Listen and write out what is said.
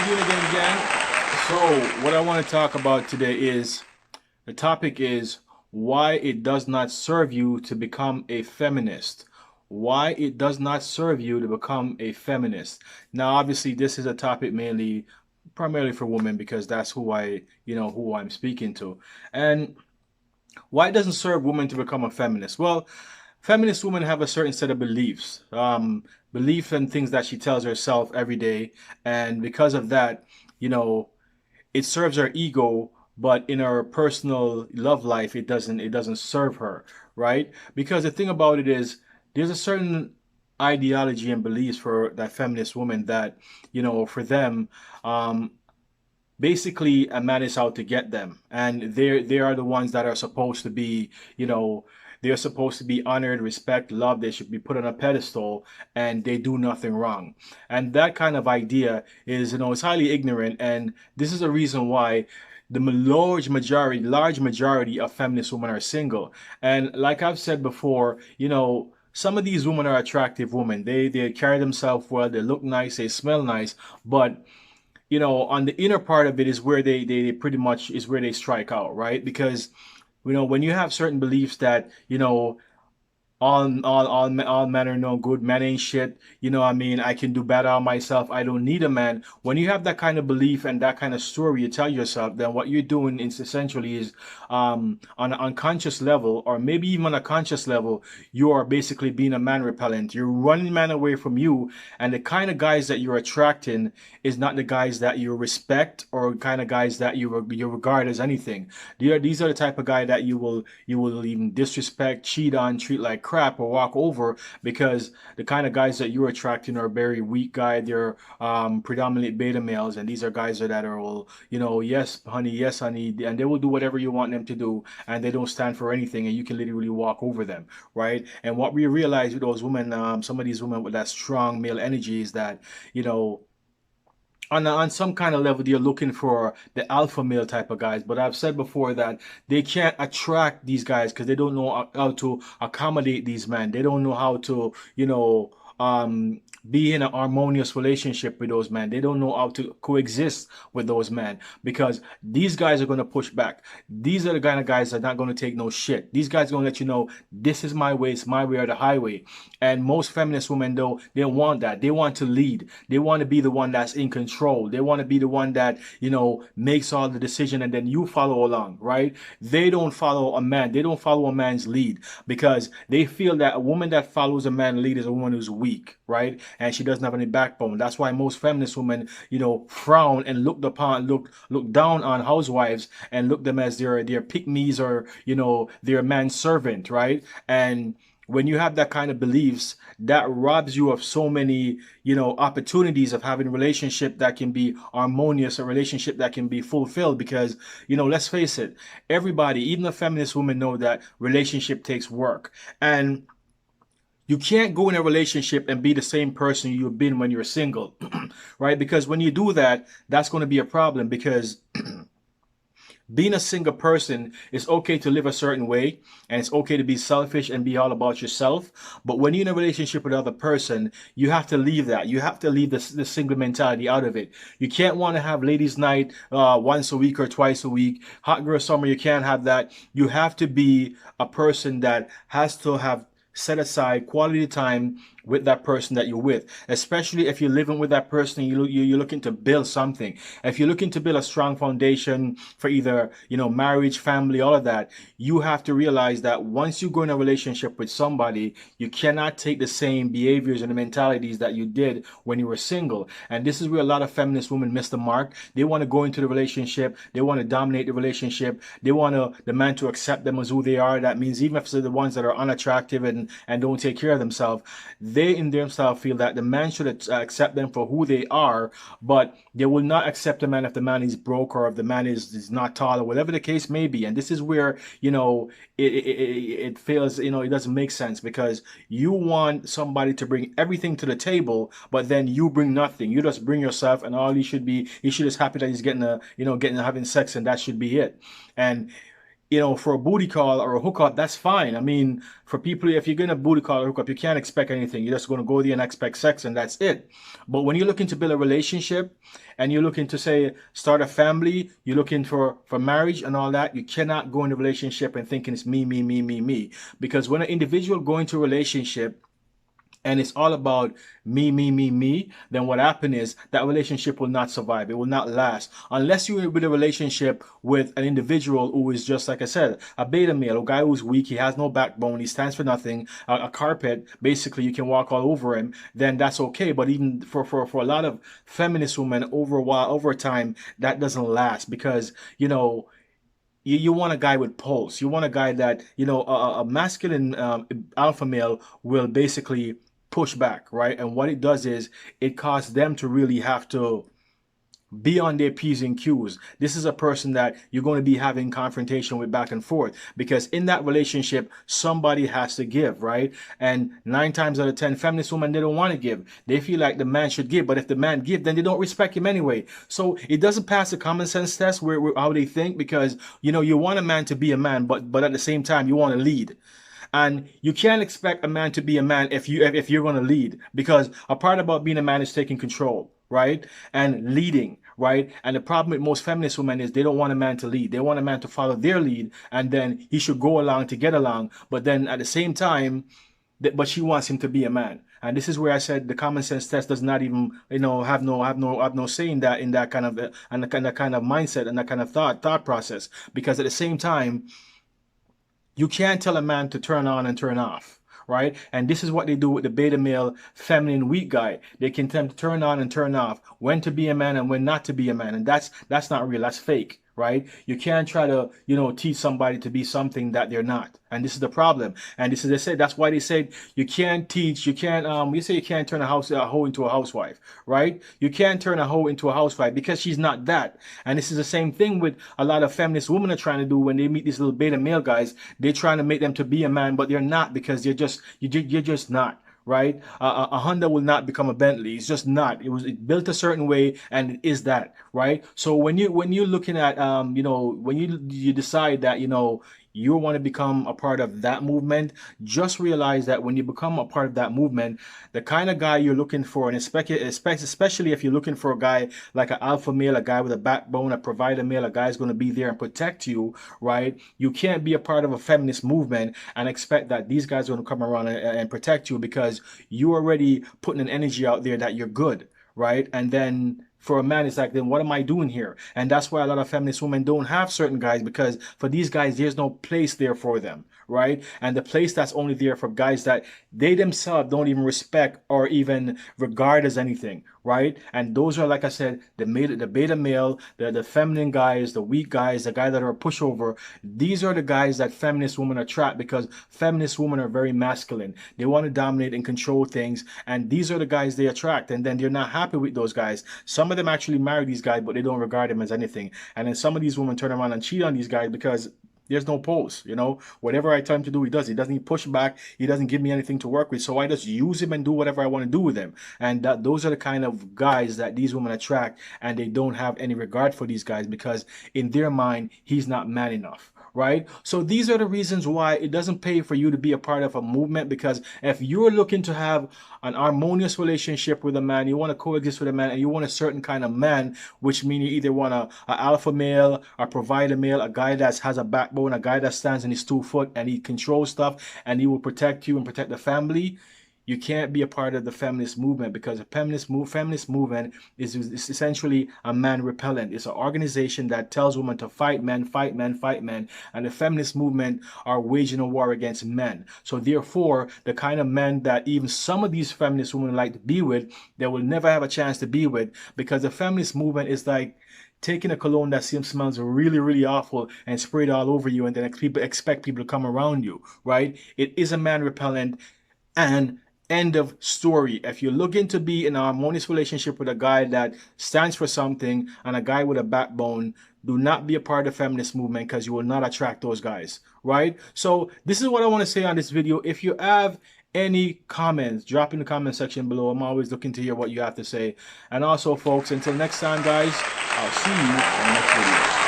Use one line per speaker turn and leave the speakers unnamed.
Again, again, gang. So, what I want to talk about today is the topic is why it does not serve you to become a feminist. Why it does not serve you to become a feminist. Now, obviously, this is a topic primarily for women because that's who I'm speaking to. And why it doesn't serve women to become a feminist? Well, feminist women have a certain set of beliefs, belief in things that she tells herself every day, and because of that, you know, it serves her ego, but in her personal love life, it doesn't serve her, right? Because the thing about it is, there's a certain ideology and beliefs for that feminist woman that for them, um, basically a man is out to get them, and they are the ones that are supposed to be, they're supposed to be honored, respect, loved. They should be put on a pedestal, and they do nothing wrong. And that kind of idea is, it's highly ignorant, and this is a reason why the large majority of feminist women are single. And like I've said before, some of these women are attractive women. They carry themselves well, they look nice, they smell nice, but on the inner part of it is where they pretty much is where they strike out, right? Because when you have certain beliefs that all men are no good. Men ain't shit. I mean, I can do better on myself. I don't need a man. When you have that kind of belief and that kind of story you tell yourself, then what you're doing is essentially is, on an unconscious level, or maybe even on a conscious level, you are basically being a man repellent. You're running men away from you, and the kind of guys that you're attracting is not the guys that you respect or kind of guys that you regard as anything. These are the type of guy that you will even disrespect, cheat on, treat like crap, or walk over, because the kind of guys that you're attracting are very weak guy. They're predominantly beta males, and these are guys that are all, yes honey, and they will do whatever you want them to do, and they don't stand for anything, and you can literally walk over them, right? And what we realize with those women, some of these women with that strong male energy, is that you know on some kind of level, they're looking for the alpha male type of guys. But I've said before that they can't attract these guys because they don't know how to accommodate these men. They don't know how to, be in a harmonious relationship with those men. They don't know how to coexist with those men, because these guys are going to push back. These are the kind of guys that are not going to take no shit. These guys are going to let you know, this is my way, it's my way or the highway. And most feminist women, though, they want that. They want to lead. They want to be the one that's in control. They want to be the one that, makes all the decision, and then you follow along, right? They don't follow a man. They don't follow a man's lead, because they feel that a woman that follows a man's lead is a woman who's weak, right? And she doesn't have any backbone. That's why most feminist women, frown and look down on housewives, and look them as their pick me's, or their manservant, right? And when you have that kind of beliefs, that robs you of so many, opportunities of having a relationship that can be harmonious, a relationship that can be fulfilled. Because, let's face it, everybody, even the feminist women, know that relationship takes work. And you can't go in a relationship and be the same person you've been when you're single, right? Because when you do that, that's going to be a problem, because being a single person, it's okay to live a certain way, and it's okay to be selfish and be all about yourself. But when you're in a relationship with another person, you have to leave that. You have to leave the single mentality out of it. You can't want to have ladies' night once a week or twice a week. Hot girl summer, you can't have that. You have to be a person that has to have set aside quality time with that person that you're with, especially if you're living with that person, you're looking to build something. If you're looking to build a strong foundation for either, marriage, family, all of that, you have to realize that once you go in a relationship with somebody, you cannot take the same behaviors and the mentalities that you did when you were single. And this is where a lot of feminist women miss the mark. They want to go into the relationship, they want to dominate the relationship, they want the man to accept them as who they are. That means even if they're the ones that are unattractive and don't take care of themselves, they in themselves feel that the man should accept them for who they are, but they will not accept a man if the man is broke, or if the man is not tall, or whatever the case may be. And this is where, it fails, it doesn't make sense, because you want somebody to bring everything to the table, but then you bring nothing. You just bring yourself, and all he should just happy that he's getting having sex, and that should be it. And for a booty call or a hookup, that's fine. I mean, for people, if you're going to booty call or hookup, you can't expect anything. You're just going to go there and expect sex, and that's it. But when you're looking to build a relationship and you're looking to, say, start a family, you're looking for marriage and all that, you cannot go in a relationship and thinking it's me, me, me, me, me. Because when an individual go into a relationship and it's all about me, me, me, me, then what happens is that relationship will not survive. It will not last. Unless you're in a relationship with an individual who is just, like I said, a beta male, a guy who's weak, he has no backbone, he stands for nothing, a carpet, basically you can walk all over him, then that's okay. But even for a lot of feminist women, over time, that doesn't last because, you want a guy with pulse. You want a guy that, a masculine alpha male will basically push back, right? And what it does is it causes them to really have to be on their P's and Q's. This is a person that you're going to be having confrontation with back and forth because in that relationship, somebody has to give, right? And 9 times out of 10, feminist women, they don't want to give. They feel like the man should give, but if the man give, then they don't respect him anyway. So it doesn't pass the common sense test where how they think because, you want a man to be a man, but at the same time, you want to lead. And you can't expect a man to be a man if you're going to lead, because a part about being a man is taking control, right? And leading, right? And the problem with most feminist women is they don't want a man to lead. They want a man to follow their lead, and then he should go along to get along. But then at the same time, but she wants him to be a man. And this is where I said the common sense test does not even, have no say in that kind of and that kind of mindset and that kind of thought process. Because at the same time, you can't tell a man to turn on and turn off, right? And this is what they do with the beta male, feminine, weak guy. They can tend to turn on and turn off, when to be a man and when not to be a man. And that's not real. That's fake, right? You can't try to, teach somebody to be something that they're not. And this is the problem. And this is, they said, that's why they said you can't teach, you can't, you say you can't turn a hoe into a housewife, right? You can't turn a hoe into a housewife because she's not that. And this is the same thing with a lot of feminist women are trying to do when they meet these little beta male guys. They're trying to make them to be a man, but they're not, because you're just not. Right? A Honda will not become a Bentley. It's just not. It was built a certain way, and it is that, right? So when you're looking at when you decide that you want to become a part of that movement, just realize that when you become a part of that movement, the kind of guy you're looking for, and especially if you're looking for a guy like an alpha male, a guy with a backbone, a provider male, a guy who's going to be there and protect you, right? You can't be a part of a feminist movement and expect that these guys are going to come around and protect you, because you're already putting an energy out there that you're good, right? And then for a man, it's like, then what am I doing here? And that's why a lot of feminist women don't have certain guys, because for these guys, there's no place there for them, right? And the place that's only there for guys that they themselves don't even respect or even regard as anything, right? And those are, like I said, the beta male, the feminine guys, the weak guys, the guys that are a pushover. These are the guys that feminist women attract, because feminist women are very masculine. They want to dominate and control things, and these are the guys they attract. And then they're not happy with those guys. Some of them actually marry these guys, but they don't regard them as anything. And then some of these women turn around and cheat on these guys because there's no pulse, whatever I tell him to do, he does. He doesn't push back. He doesn't give me anything to work with. So I just use him and do whatever I want to do with him. And those are the kind of guys that these women attract, and they don't have any regard for these guys, because in their mind, he's not man enough. Right? So these are the reasons why it doesn't pay for you to be a part of a movement, because if you're looking to have an harmonious relationship with a man, you want to coexist with a man, and you want a certain kind of man, which means you either want a alpha male, a provider male, a guy that has a backbone, a guy that stands on his 2 foot and he controls stuff and he will protect you and protect the family. You can't be a part of the feminist movement, because the feminist movement is essentially a man repellent. It's an organization that tells women to fight men, fight men, fight men. And the feminist movement are waging a war against men. So therefore, the kind of men that even some of these feminist women like to be with, they will never have a chance to be with, because the feminist movement is like taking a cologne that smells really, really awful and spray it all over you, and then expect people to come around you, right? It is a man repellent, and end of story. If you're looking to be in a harmonious relationship with a guy that stands for something and a guy with a backbone, do not be a part of the feminist movement, because you will not attract those guys, right? So this is what I want to say on this video. If you have any comments, drop in the comment section below. I'm always looking to hear what you have to say. And also, folks, until next time, guys, I'll see you in the next video.